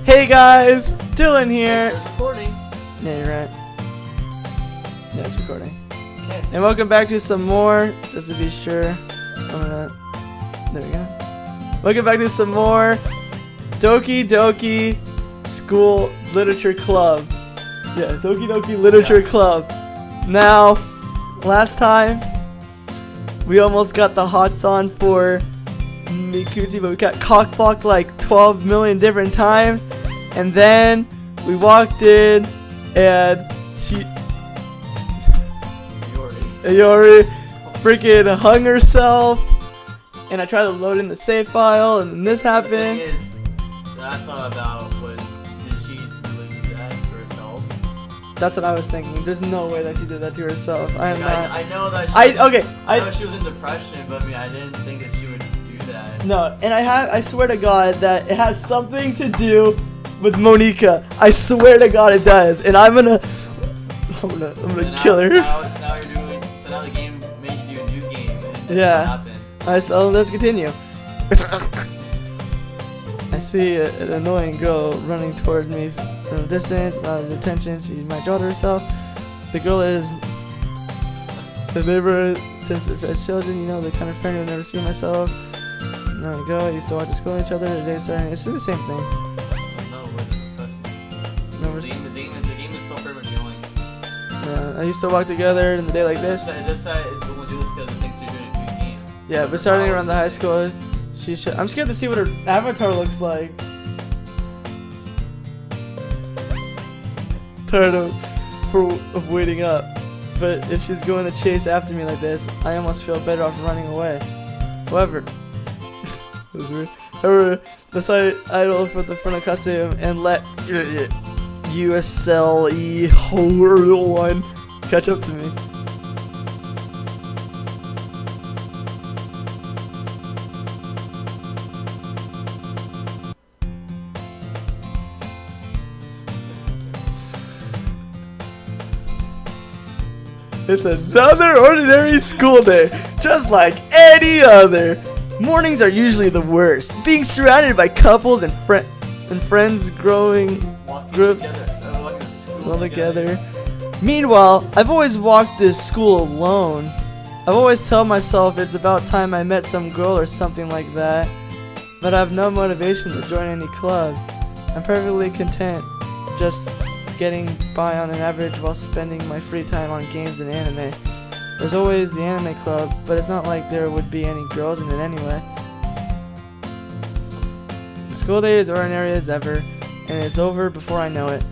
Hey guys, Dylan here. It's recording. Yeah, you're right. Yeah, it's recording. Okay. And welcome back to some more, just to be sure. There we go. Welcome back to some more Doki School Literature Club. Yeah, Doki Literature Club. Now, last time, we almost got the hots on for Mikuzi, but we got cockblocked like 12 million different times. And then we walked in and Ayori freaking hung herself. And I tried to load in the save file, and then this happened. The thing is, that I thought about was, did she really do that to herself? That's what I was thinking. There's no way that she did that to herself. I am not. I know that she I know she was in depression, but I mean, I didn't think that she would do that. No, and I swear to God that it has something to do with Monica. I swear to God it does. And I'm gonna kill her. Now you're doing. So now the game made you do a new game. And it Yeah. happened. Alright, so let's continue. I see an annoying girl running toward me from a distance. A lot of attention. She might draw to herself. The girl is the neighbor since as children. You know, the kind of friend I've never seen myself. There we go. I used to walk to school with each other. Today starting. It's the same thing. The game is so pretty much going. Yeah, I used to walk together in the day like this. This side is only do this because it thinks you're doing a new game. Yeah, but starting around the high school, I'm scared to see what her avatar looks like. Tired of waiting up. But if she's going to chase after me like this, I almost feel better off running away. However, that was weird. However, decided idle for the front of costume and let USLE whole one catch up to me. It's another ordinary school day, just like any other. Mornings are usually the worst, being surrounded by couples and friends growing groups all together. Meanwhile, I've always walked this school alone. I've always told myself it's about time I met some girl or something like that, but I have no motivation to join any clubs. I'm perfectly content just getting by on an average while spending my free time on games and anime. There's always the anime club, but it's not like there would be any girls in it anyway. The school day is ordinary as ever, and it's over before I know it.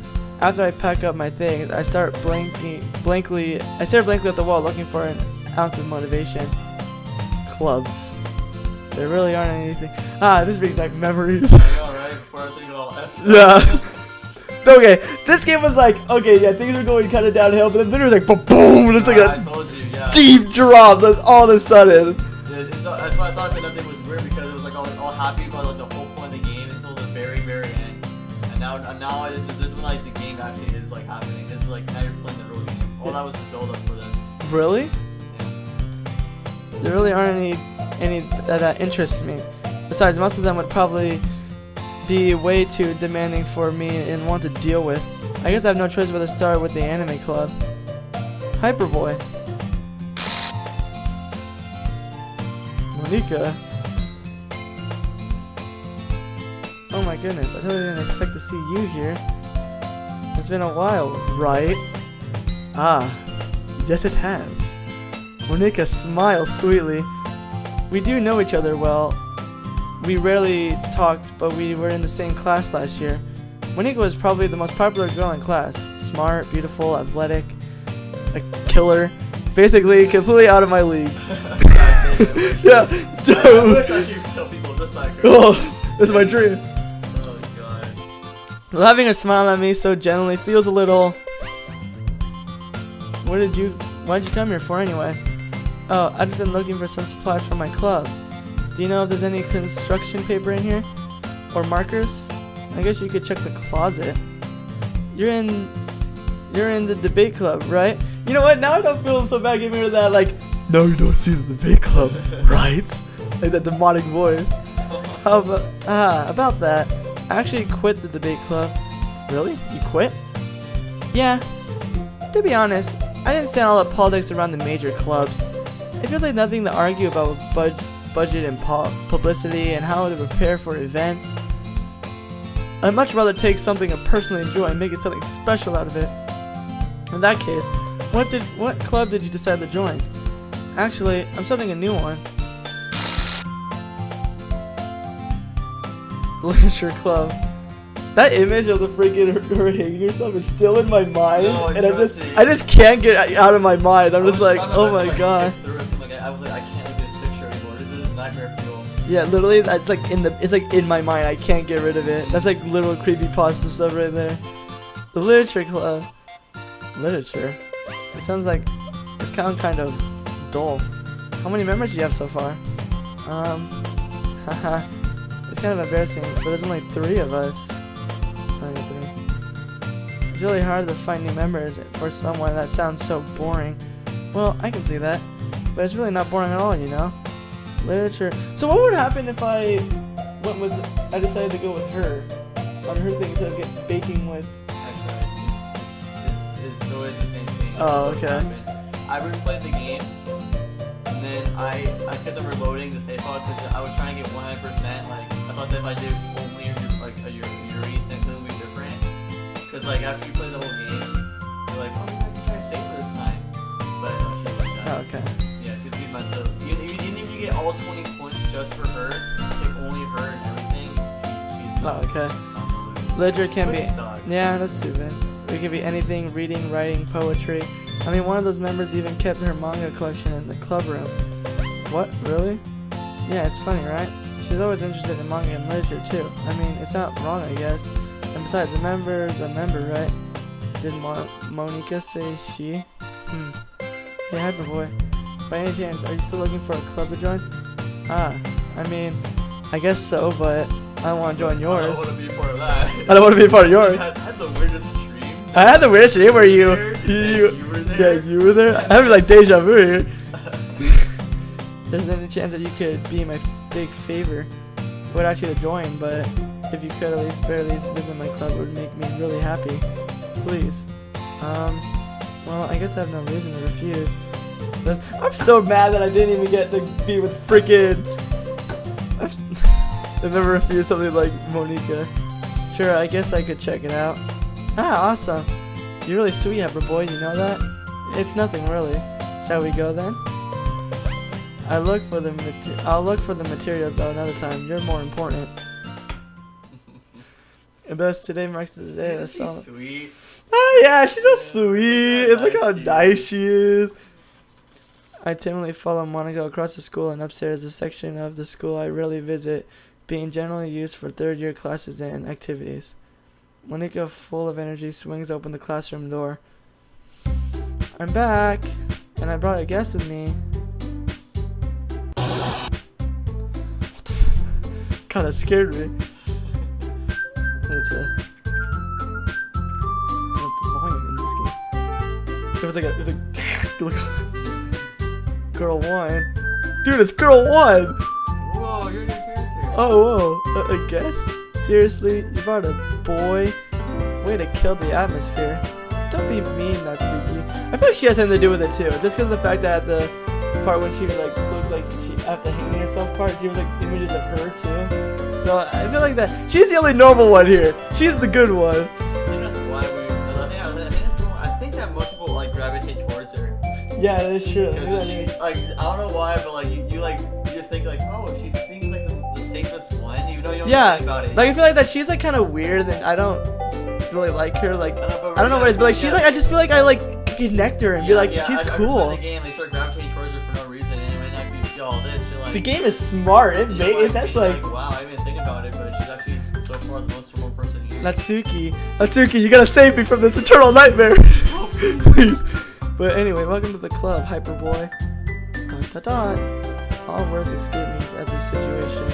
After I pack up my things, I stare blankly at the wall looking for an ounce of motivation. Clubs. There really aren't anything. This brings back memories. I know, right? Before everything got all F. Yeah. Okay, this game was like, okay, yeah, things are going kind of downhill, but then it was like, boom, and it's like I told you, yeah. deep drop all of a sudden. That's why I thought that nothing was weird, because it was like all happy about like the whole point of the game until the very end. And now this is when like the game actually is like happening. This is like now you're playing the real game. All that was the build up for them. Really? Yeah. There really aren't any that interests me. Besides, most of them would probably be way too demanding for me and want to deal with. I guess I have no choice but to start with the anime club. Hyperboy. Monica. Oh my goodness, I totally didn't expect to see you here. It's been a while, right? Yes it has. Monica smiles sweetly. We do know each other well. We rarely talked, but we were in the same class last year. Monica was probably the most popular girl in class. Smart, beautiful, athletic, a killer. Basically, completely out of my league. Yeah. I wish I could tell people this like her. Oh, this is my dream. Oh god. Well, having her smile at me so gently feels a little... Why'd you come here for anyway? Oh, I've just been looking for some supplies for my club. Do you know if there's any construction paper in here? Or markers? I guess you could check the closet. You're in the debate club, right? You know what? Now I don't feel so bad giving her that, like, no, you don't see the debate club, right? Like that demonic voice. How about that? I actually quit the debate club. Really? You quit? Yeah. To be honest, I didn't stand all the politics around the major clubs. It feels like nothing to argue about with budget and publicity and how to prepare for events. I'd much rather take something I personally enjoy and make it something special out of it. In that case, what club did you decide to join? Actually, I'm starting a new one. Literature club. That image of the freaking her hanging herself is still in my mind, No, and I I just can't get it out of my mind. I'm just like, oh my god. I was like, I can't look at this picture anymore. This is nightmare fuel. Yeah, literally, it's like in my mind. I can't get rid of it. That's like little creepypasta stuff right there. The literature club. Literature. It sounds like it's kind of dull. How many members do you have so far? Haha. It's kind of embarrassing, but there's only 3 of us. Only 3. It's really hard to find new members for someone that sounds so boring. Well, I can see that, but it's really not boring at all, you know? Literature. So what would happen if I decided to go with her on her thing instead of baking with? It's always the same thing. Oh, okay. I replayed the game, and then I kept on reloading the save file because I was trying to get 100%. Like I thought that if I did only a Yuri, things would be different. Because like after you play the whole game, you're like, oh, I can try to save for this time. But no, she's like that. Oh, okay. Yeah, she's mental. Even if you get all 20 points just for her, like only her and everything, she's Oh, okay. not Literature can be. sucks. Yeah, that's stupid. It can be anything: reading, writing, poetry. I mean, one of those members even kept her manga collection in the club room. What? Really? Yeah, it's funny, right? She's always interested in manga and literature too. I mean, it's not wrong, I guess. And besides, a member's a member, right? Did Monica say she? Hey, Hyperboy. By any chance, are you still looking for a club to join? I mean, I guess so, but I don't want to join yours. I don't want to be a part of that. I don't want to be a part of yours. I had the weirdest stream. I had the weirdest stream where you were there. Yeah, you were there. I have like deja vu here. There's any chance that you could be my big favor? I would ask you to join, but if you could at least barely visit my club, it would make me really happy. Please. Well, I guess I have no reason to refuse. I'm so mad that I didn't even get to be with freaking. I've never refused something like Monica. Sure, I guess I could check it out. Ah, awesome. You're really sweet, Hyperboy, you know that? It's nothing really. Shall we go then? I'll look for the materials though another time. You're more important. And thus today marks the day of the song. Sweet. Oh yeah, she's so sweet. Look And look how how nice nice she is. I timidly follow Monica across the school and upstairs the section of the school I rarely visit, being generally used for third-year classes and activities. Monica, full of energy, swings open the classroom door. I'm back, and I brought a guest with me. God, that scared me. It's the volume in this game. It was like girl 1. Dude, it's girl 1! Whoa, you're a new character. Oh, whoa. A guess? Seriously? You brought a boy? Way to kill the atmosphere. Don't be mean, Natsuki. I feel like she has something to do with it too. Just because of the fact that the part when she like looks like she after hanging herself part, she was like images of her too. So I feel like that she's the only normal one here. She's the good one. I think that's why I think that most people like gravitate towards her. Yeah, that is true. Because she, like, I don't know why, but like you just think like, oh, she seems like the safest one, even though you don't know anything about it. Like I feel like that she's like kind of weird, and I don't really like her. Like I don't know what it is, but like she's like I just feel like I like connect her and be like she's cool. The game, they start gravitating towards her for no reason, and when like you see all this, you're like. The game is smart. That's like. Wow, I didn't even think about it, but she's actually so far the most remote person here. Natsuki, you gotta save me from this eternal nightmare, please. But anyway, welcome to the club, Hyperboy. ... All words escape me at this situation.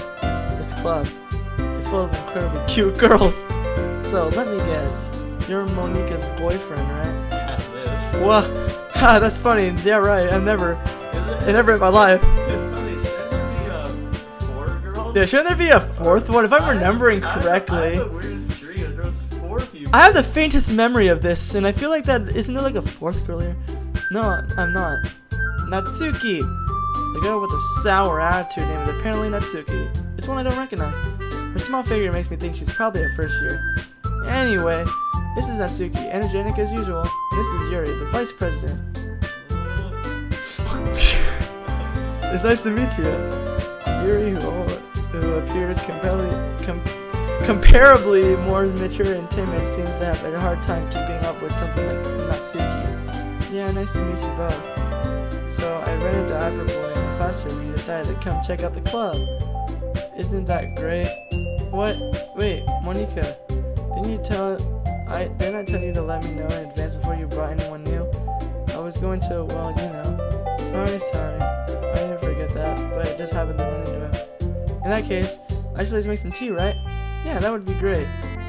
This club is full of incredibly cute girls. So let me guess, you're Monica's boyfriend, right? Can't live. Wow, ha, that's funny. Yeah, right. Never in my life. It's funny. Shouldn't there be 4 girls? girls? Yeah, shouldn't there be a fourth one? If I'm remembering I correctly. have the weirdest streak. There was 4 people. I have the faintest memory of this, and I feel like that isn't there like a fourth girl here? No, I'm not. Natsuki, the girl with the sour attitude name is apparently Natsuki. It's one I don't recognize. Her small figure makes me think she's probably a first year. Anyway, this is Natsuki, energetic as usual, and this is Yuri, the vice president. It's nice to meet you, Yuri, who appears comparably more mature and timid, seems to have a hard time keeping up with something like Natsuki. Yeah, nice to meet you both. So I ran into Hyperboy in the classroom and he decided to come check out the club. Isn't that great? What? Wait, Monica, didn't I tell you to let me know in advance before you brought anyone new? I was going to, well, you know. Sorry. I didn't forget that, but it just happened to run into him. In that case, I should let's make some tea, right? Yeah, that would be great.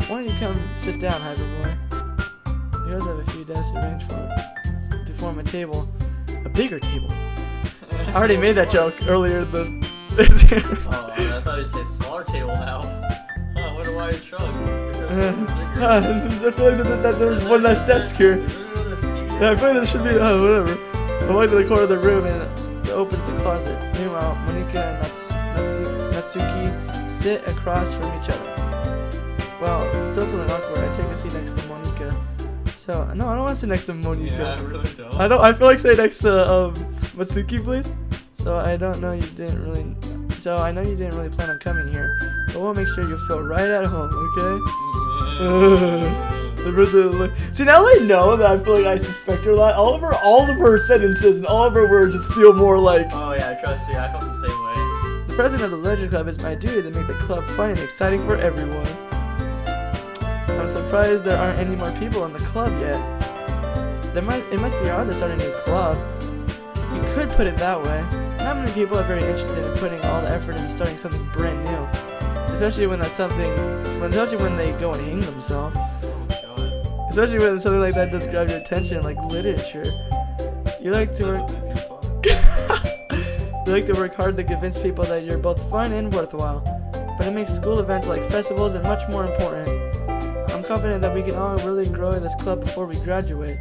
Why don't you come sit down, Hyperboy? You guys have a few desks arranged to form a table. A bigger table. I already made that joke earlier. Oh, I thought you said smaller table now. I wonder why it shrunk. I feel like that there's one less desk here. Yeah, I feel like there should be. Whatever. I went to the corner of the room and it opens the closet. Meanwhile, Monica and Natsuki sit across from each other. Well, still feeling awkward. I take a seat next to Monica. So no, I don't want to sit next to Monica. Yeah, I really don't. I feel like sitting next to Matsuki, please. So I know you didn't really plan on coming here, but we'll make sure you feel right at home, okay? The person, see, now I know that I feel like I suspect her a lot. All of her sentences and all of her words just feel more like. Oh yeah, trust me, I felt the same way. The president of the Leisure Club, it's my duty to make the club fun and exciting for everyone. I'm surprised there aren't any more people in the club yet. It must be hard to start a new club. You could put it that way. Not many people are very interested in putting all the effort into starting something brand new. Especially when they go and hang themselves. Especially when something like that does grab your attention, like literature. You like to work hard to convince people that you're both fun and worthwhile. But it makes school events like festivals and much more important. I'm confident that we can all really grow this club before we graduate.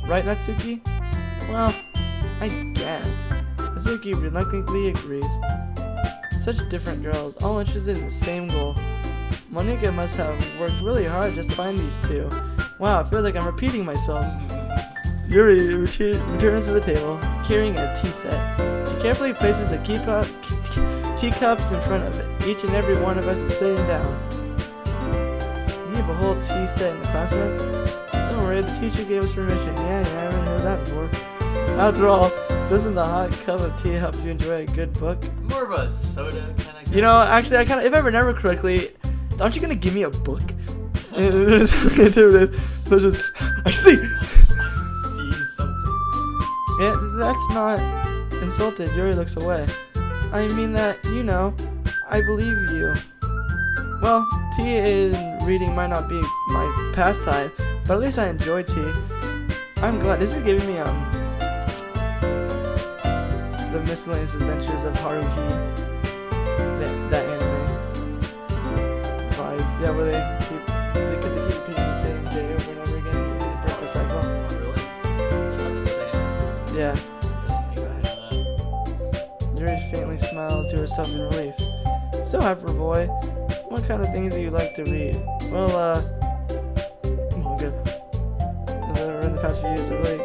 Right, Natsuki? Well, I guess. Natsuki reluctantly agrees. Such different girls, all interested in the same goal. Monica must have worked really hard just to find these two. Wow, it feels like I'm repeating myself. Yuri returns to the table, carrying a tea set. She carefully places the teacups in front of it. Each and every one of us is sitting down. You have a whole tea set in the classroom? Don't worry, the teacher gave us permission. Yeah, I haven't heard that before. After all, doesn't the hot cup of tea help you enjoy a good book? More of a soda kind of guy. You know, actually, if I remember correctly, aren't you gonna give me a book? I see! Seen something. Yeah, that's not insulted. Yuri looks away. I mean that, I believe you. Well, tea and reading might not be my pastime, but at least I enjoy tea. I'm glad. This is giving me, the miscellaneous adventures of Haruhi. That anime vibes. Yeah, where they keep repeating the same day over and over again and they break the cycle. Oh, really? That's not the same. Yeah. I didn't think I knew that. Yuri faintly smiles to herself in relief. So, Hyperboy, what kind of things do you like to read? Well, manga. In the past few years, I really...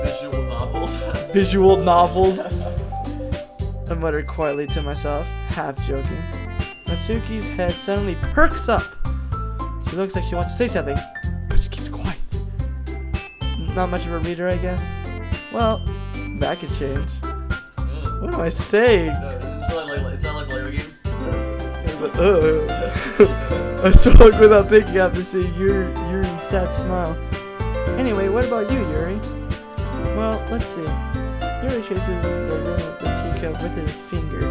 Visual novels. Visual novels. I muttered quietly to myself, half joking. Natsuki's head suddenly perks up. She looks like she wants to say something, but she keeps quiet. Not much of a reader, I guess. Well, that could change. What do I say? It's not like Lego games. I spoke without thinking after seeing Yuri's sad smile. Anyway, what about you, Yuri? Well, let's see. Yuri traces the rim of the teacup with her finger.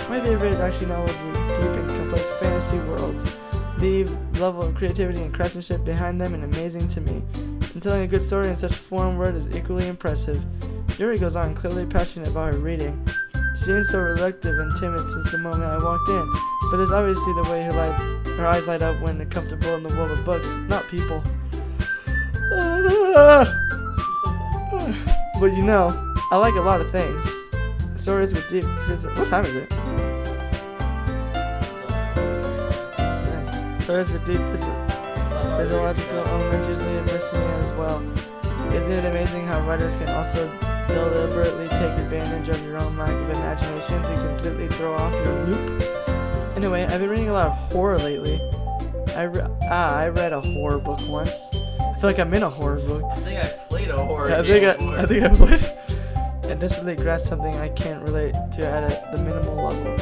My favorite actually novels are deep and complex fantasy worlds. The level of creativity and craftsmanship behind them is amazing to me. And telling a good story in such foreign word is equally impressive. Yuri goes on, clearly passionate about her reading. She seemed so reluctant and timid since the moment I walked in, but there's obviously the way her eyes light up when they're comfortable in the world of books, not people. But you know, I like a lot of things. Stories with deep What time is it? Stories with deep physiological elements usually impress me as well. Isn't it amazing how writers can also deliberately take advantage of your own lack of imagination to completely throw off your loop? Anyway, I've been reading a lot of horror lately. I read a horror book once. I feel like I'm in a horror book. I think I played a horror I game think I played. And this really grasped something I can't relate to at the minimal level.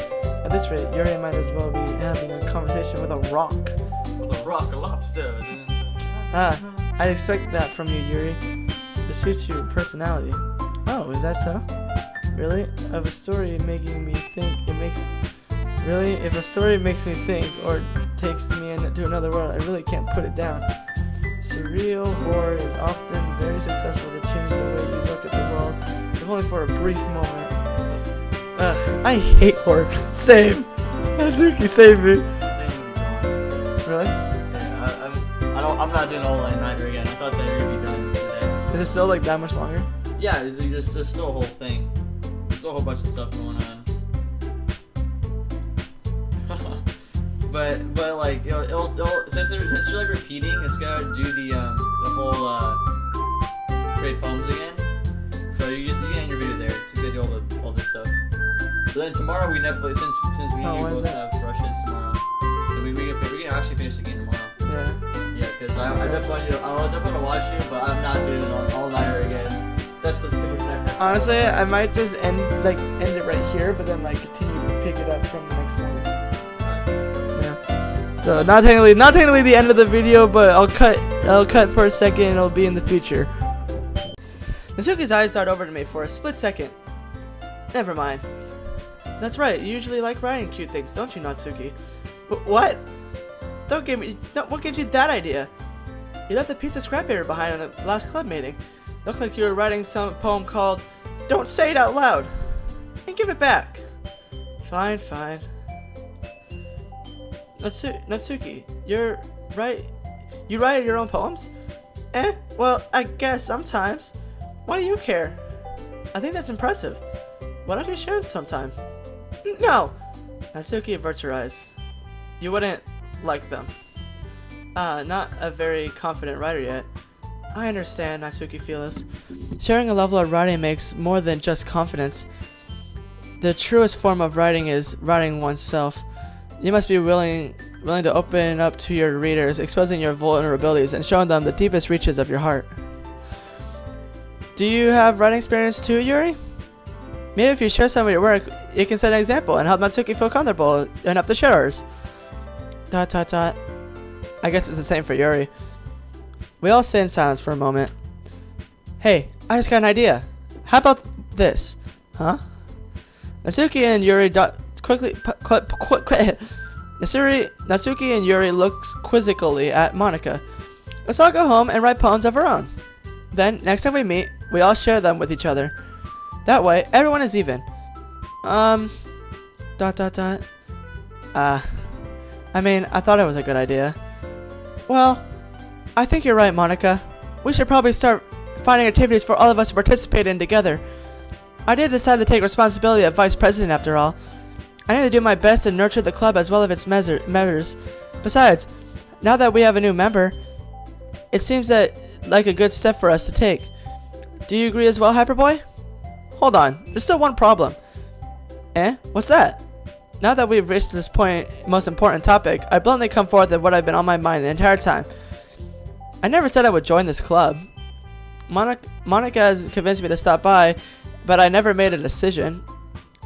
At this rate, Yuri might as well be having a conversation with a rock. With a rock, a lobster. I'd expect that from you, Yuri. It suits your personality. Oh, is that so? Really? If a story making me think, if a story makes me think or takes me into another world, I really can't put it down. Surreal horror is often very successful to change the way you look at the world, if only for a brief moment. Ugh, I hate horror. Same. Hazuki, save me. Really? Yeah, I'm not doing all nighter again. I thought that you were gonna be done today. Is it still like that much longer? Yeah, there's still a whole thing. There's still a whole bunch of stuff going on. but like it'll since you're like repeating, it's gonna do the whole create poems again. So you can end your video there. So you can do all this stuff. But then tomorrow we Netflix since we both have brushes tomorrow. We can actually finish the game tomorrow. Yeah, because I definitely want to watch you, but I'm not doing it all nighter again. That's the super nightmare. Honestly, I might just end it right here, but then like continue to pick it up from the next morning. Yeah. So not technically the end of the video, but I'll cut for a second and it'll be in the future. Natsuki's eyes dart over to me for a split second. Never mind. That's right, you usually like writing cute things, don't you, Natsuki? What? What gives you that idea? You left a piece of scrap paper behind on the last club meeting. Looked like you were writing some poem called Don't Say It Out Loud. And give it back. Fine. Natsuki, you write your own poems? Well, I guess sometimes. Why do you care? I think that's impressive. Why don't you share them sometime? No! Natsuki averts her eyes. You wouldn't like them. Not a very confident writer yet. I understand, Natsuki feels. Sharing a level of writing makes more than just confidence. The truest form of writing is writing oneself. You must be willing to open up to your readers, exposing your vulnerabilities and showing them the deepest reaches of your heart. Do you have writing experience too, Yuri? Maybe if you share some of your work, you can set an example and help Natsuki feel comfortable enough to share hers. ... I guess it's the same for Yuri. We all sit in silence for a moment. Hey, I just got an idea. How about this? Huh? Natsuki and Yuri Natsuki and Yuri look quizzically at Monika. Let's all go home and write poems of our own. Then, next time we meet, we all share them with each other. That way, everyone is even. I mean, I thought it was a good idea. Well, I think you're right, Monika. We should probably start finding activities for all of us to participate in together. I did decide to take responsibility of vice president after all. I need to do my best to nurture the club as well as its members. Besides, now that we have a new member, it seems like a good step for us to take. Do you agree as well, Hyperboy? Hold on, there's still one problem. What's that? Now that we've reached this most important topic, I bluntly come forth with what I've been on my mind the entire time. I never said I would join this club. Monika has convinced me to stop by, but I never made a decision.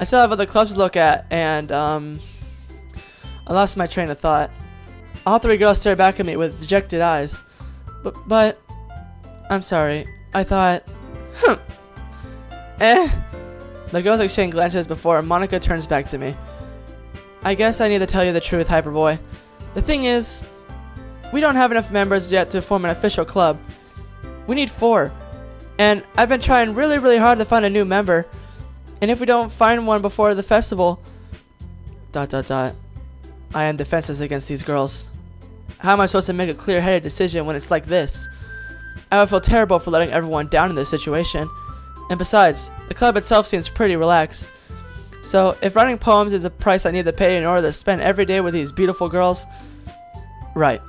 I still have other clubs to look at, and I lost my train of thought. All three girls stared back at me with dejected eyes. But I'm sorry. I thought, The girls exchange glances before Monika turns back to me. I guess I need to tell you the truth, Hyperboy. The thing is, we don't have enough members yet to form an official club. We need 4. And I've been trying really hard to find a new member. And if we don't find one before the festival, ... I am defenseless against these girls. How am I supposed to make a clear-headed decision when it's like this? I would feel terrible for letting everyone down in this situation. And besides, the club itself seems pretty relaxed. So, if writing poems is a price I need to pay in order to spend every day with these beautiful girls... Right.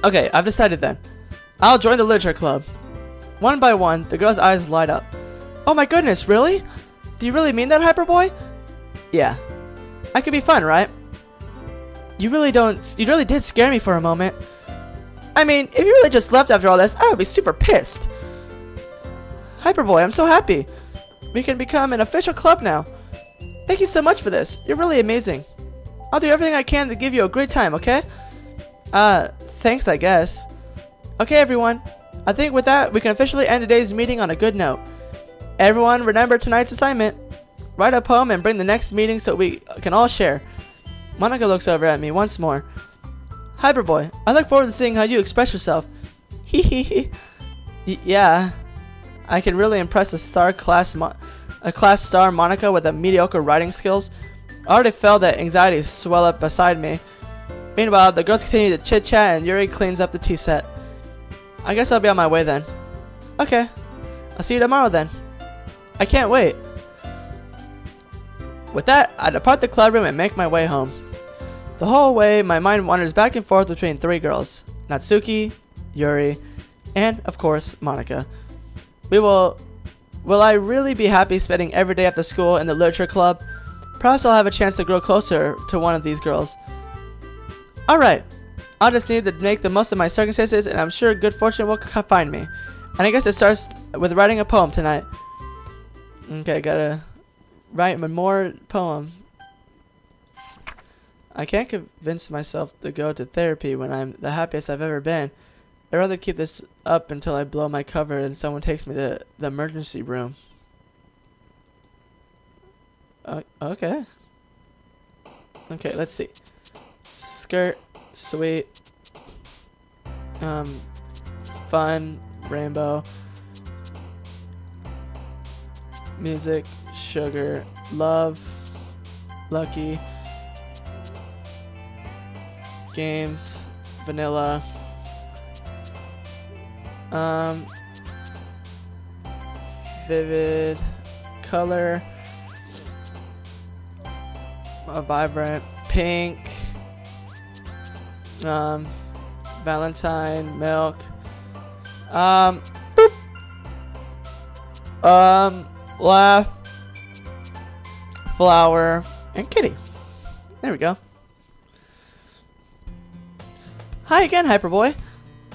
Okay, I've decided then. I'll join the literature club. One by one, the girl's eyes light up. Oh my goodness, really? Do you really mean that, Hyperboy? Yeah. That could be fun, right? You really did scare me for a moment. I mean, if you really just left after all this, I would be super pissed. Hyperboy, I'm so happy. We can become an official club now. Thank you so much for this. You're really amazing. I'll do everything I can to give you a great time, okay? Thanks, I guess. Okay, everyone. I think with that, we can officially end today's meeting on a good note. Everyone, remember tonight's assignment. Write a poem and bring the next meeting so we can all share. Monica looks over at me once more. Hyperboy, I look forward to seeing how you express yourself. Hee hee hee. Yeah. I can really impress a class star Monica with a mediocre writing skills. I already felt that anxiety swell up beside me. Meanwhile, the girls continue to chit-chat and Yuri cleans up the tea set. I guess I'll be on my way then. Okay. I'll see you tomorrow then. I can't wait. With that, I depart the club room and make my way home. The whole way, my mind wanders back and forth between three girls. Natsuki, Yuri, and, of course, Monica. Will I really be happy spending every day after school in the literature club? Perhaps I'll have a chance to grow closer to one of these girls. Alright, I'll just need to make the most of my circumstances and I'm sure good fortune will find me. And I guess it starts with writing a poem tonight. Okay, gotta write one more poem. I can't convince myself to go to therapy when I'm the happiest I've ever been. I'd rather keep this up until I blow my cover and someone takes me to the emergency room. Okay. Okay, let's see. Skirt, sweet, fun, rainbow, music, sugar, love, lucky, games, vanilla, vivid, color, vibrant, pink, Valentine, milk, boop. Laugh, flower, and kitty. There we go. Hi again, Hyperboy.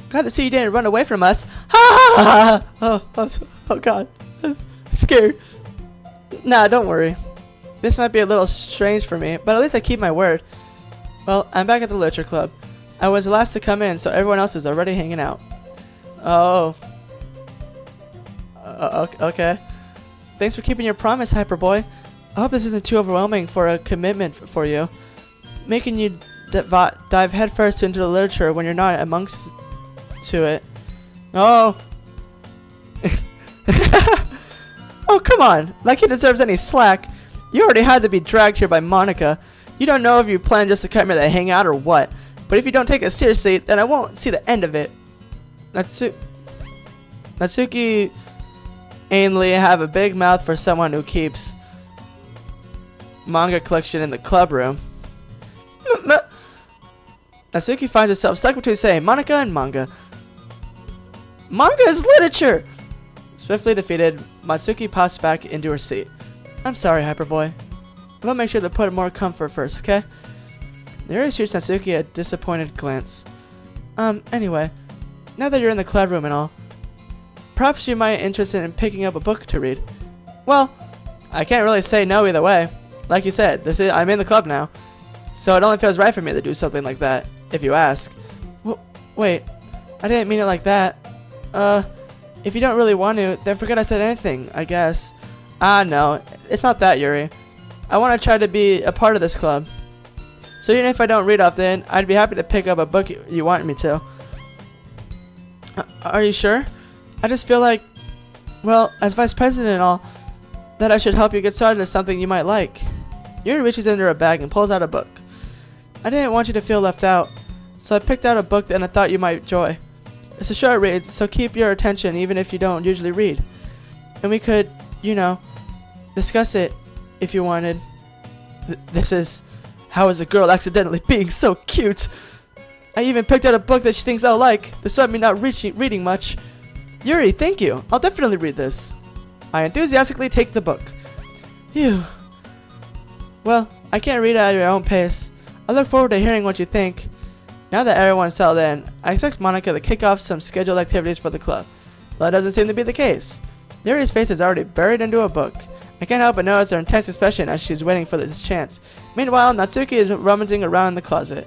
Glad to see you didn't run away from us. Ha ha ha! Oh god, I'm scared. Nah, don't worry. This might be a little strange for me, but at least I keep my word. Well, I'm back at the literature club. I was the last to come in, so everyone else is already hanging out. Oh. Okay. Thanks for keeping your promise, Hyperboy. I hope this isn't too overwhelming for a commitment for you. Making you dive headfirst into the literature when you're not amongst to it. Oh. Oh, come on. Like he deserves any slack. You already had to be dragged here by Monica. You don't know if you plan just to come here to hang out or what. But if you don't take it seriously, then I won't see the end of it. Natsuki ainly have a big mouth for someone who keeps manga collection in the club room. Natsuki finds herself stuck between saying Monica and manga. Manga is literature! Swiftly defeated, Natsuki pops back into her seat. I'm sorry, Hyperboy. I'll make sure to put more comfort first, okay? Yuri shoots Natsuki a disappointed glance. Anyway, now that you're in the club room and all, perhaps you might be interested in picking up a book to read. Well, I can't really say no either way. Like you said, I'm in the club now, so it only feels right for me to do something like that, if you ask. Wait, I didn't mean it like that. If you don't really want to, then forget I said anything, I guess. No, it's not that, Yuri. I want to try to be a part of this club. So even if I don't read often, I'd be happy to pick up a book you want me to. Are you sure? I just feel like, well, as vice president and all, that I should help you get started is something you might like. Yuri reaches into her bag and pulls out a book. I didn't want you to feel left out, so I picked out a book that I thought you might enjoy. It's a short read, so keep your attention even if you don't usually read. And we could, discuss it if you wanted. This is How Is a Girl Accidentally Being So Cute? I even picked out a book that she thinks I'll like, despite me not reading much. Yuri, thank you. I'll definitely read this. I enthusiastically take the book. Phew. Well, I can't read at your own pace. I look forward to hearing what you think. Now that everyone's settled in, I expect Monica to kick off some scheduled activities for the club. But that doesn't seem to be the case. Yuri's face is already buried into a book. I can't help but notice her intense expression as she's waiting for this chance. Meanwhile, Natsuki is rummaging around in the closet.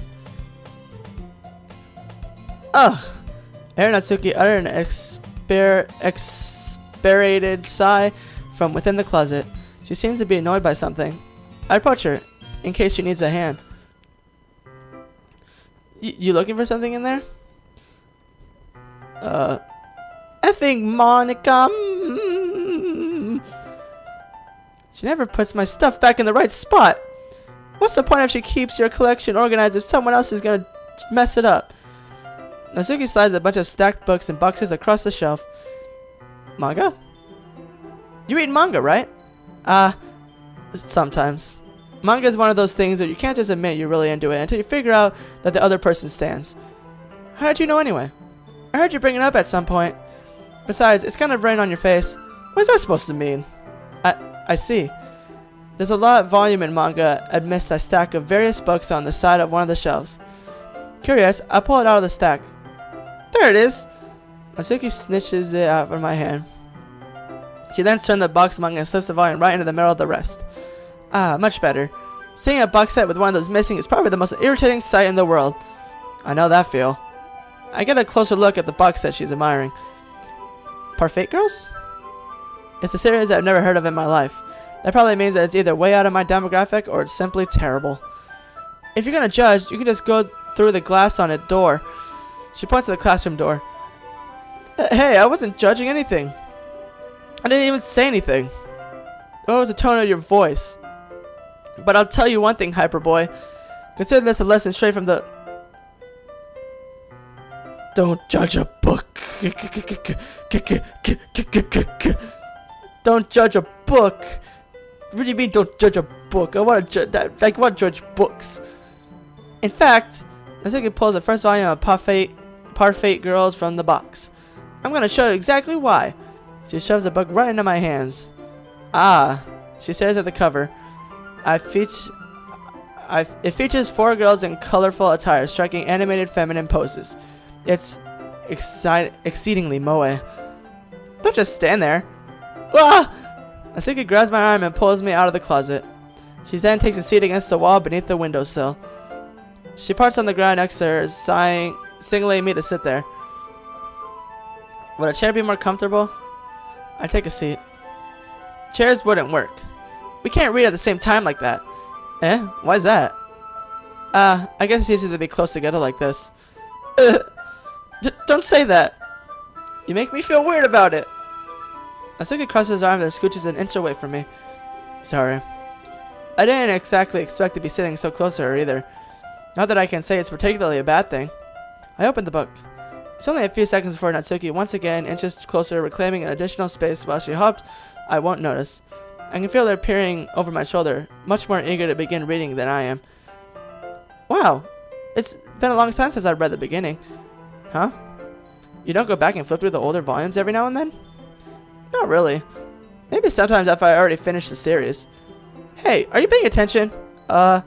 Ugh! Ere Natsuki uttered an expirated sigh from within the closet. She seems to be annoyed by something. I approach her, in case she needs a hand. You looking for something in there? Effing Monica! She never puts my stuff back in the right spot. What's the point if she keeps your collection organized if someone else is gonna mess it up? Natsuki slides a bunch of stacked books and boxes across the shelf. Manga? You read manga, right? Sometimes. Manga is one of those things that you can't just admit you're really into it until you figure out that the other person stands. How did you know anyway? I heard you bring it up at some point. Besides, it's kind of written on your face. What is that supposed to mean? I see. There's a lot of volume in manga amidst a stack of various books on the side of one of the shelves. Curious, I pull it out of the stack. There it is! Natsuki snitches it out of my hand. She then turns the box manga and slips the volume right into the middle of the rest. Much better. Seeing a box set with one of those missing is probably the most irritating sight in the world. I know that feel. I get a closer look at the box set she's admiring. Parfait Girls? It's a series I've never heard of in my life. That probably means that it's either way out of my demographic or it's simply terrible. If you're gonna judge, you can just go through the glass on a door. She points to the classroom door. Hey, I wasn't judging anything. I didn't even say anything. What was the tone of your voice? But I'll tell you one thing, Hyperboy. Consider this a lesson straight from the... Don't judge a book. Don't judge a book. What do you mean don't judge a book? I want to judge books. In fact, Natsuki pulls the first volume of Parfait Girls from the box. I'm going to show you exactly why. She shoves the book right into my hands. She stares at the cover. It features 4 girls in colorful attire striking animated feminine poses. It's exceedingly moe. Don't just stand there. Natsuki grabs my arm and pulls me out of the closet. She then takes a seat against the wall beneath the windowsill. She parts on the ground next to her, signaling me to sit there. Would a chair be more comfortable? I take a seat. Chairs wouldn't work. We can't read at the same time like that. Why's that? I guess it's easier to be close together like this. Don't say that. You make me feel weird about it. Natsuki crosses his arms and scooches an inch away from me. Sorry. I didn't exactly expect to be sitting so close to her either. Not that I can say it's particularly a bad thing. I opened the book. It's only a few seconds before Natsuki once again inches closer, reclaiming an additional space while she hopes I won't notice. I can feel her peering over my shoulder, much more eager to begin reading than I am. Wow, it's been a long time since I've read the beginning. Huh? You don't go back and flip through the older volumes every now and then? Not really. Maybe sometimes after I already finished the series. Hey, are you paying attention? I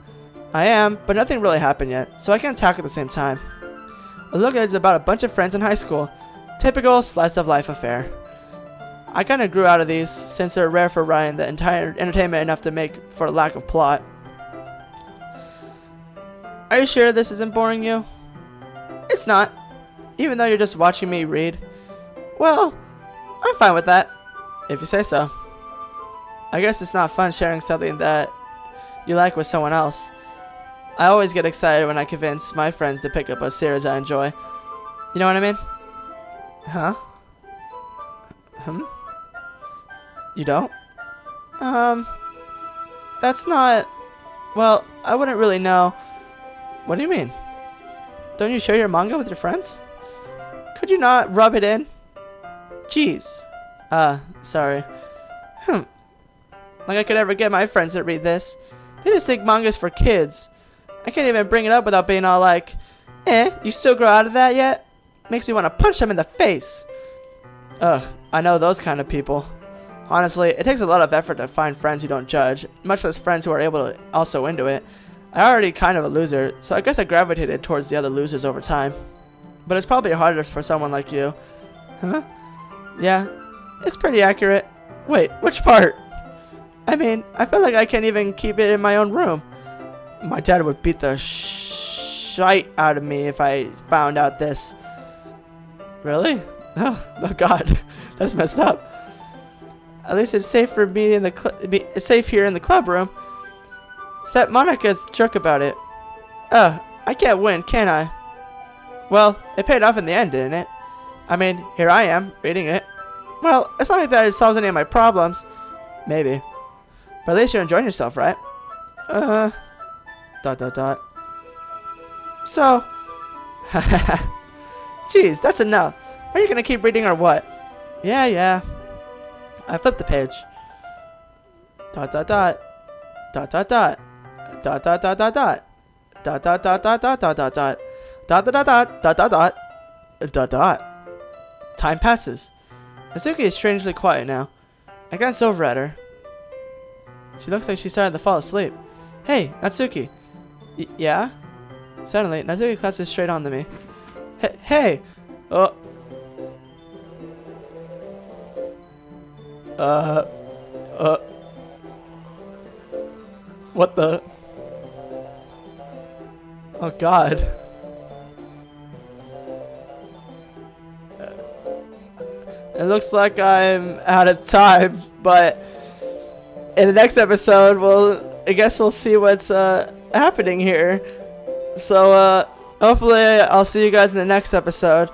am, but nothing really happened yet, so I can't talk at the same time. A look at it's about a bunch of friends in high school. Typical slice of life affair. I kinda grew out of these, since they're rare for Ryan, the entire entertainment enough to make for a lack of plot. Are you sure this isn't boring you? It's not. Even though you're just watching me read. Well, I'm fine with that. If you say so. I guess it's not fun sharing something that you like with someone else. I always get excited when I convince my friends to pick up a series I enjoy. You know what I mean? Huh? You don't? That's not... Well, I wouldn't really know. What do you mean? Don't you share your manga with your friends? Could you not rub it in? Jeez. Sorry. Like I could ever get my friends to read this. They just think manga's for kids. I can't even bring it up without being all like, you still grow out of that yet? Makes me want to punch them in the face. Ugh, I know those kind of people. Honestly, it takes a lot of effort to find friends who don't judge, much less friends who are able to also into it. I'm already kind of a loser, so I guess I gravitated towards the other losers over time. But it's probably harder for someone like you. Huh? Yeah, it's pretty accurate. Wait, which part? I mean, I feel like I can't even keep it in my own room. My dad would beat the shite out of me if I found out this. Really? Oh God, that's messed up. At least it's safe for me in the it's safe here in the club room. Except Monica's a jerk about it. I can't win, can I? Well, it paid off in the end, didn't it? I mean, here I am, reading it. Well, it's not like that it solves any of my problems. Maybe. But at least you're enjoying yourself, right? So, jeez, that's enough. Are you gonna keep reading or what? Yeah. I flipped the page. Dot dot dot. Dot dot dot. Dot dot dot dot dot. Dot dot dot dot dot dot dot dot. Dot dot dot dot dot dot dot. Dot dot. Time passes. Natsuki is strangely quiet now. I glance over at her. She looks like she's starting to fall asleep. Hey, Natsuki. Yeah? Suddenly, Natsuki collapses straight onto me. Hey! What the? Oh God. It looks like I'm out of time, but in the next episode, I guess we'll see what's happening here. So, hopefully I'll see you guys in the next episode.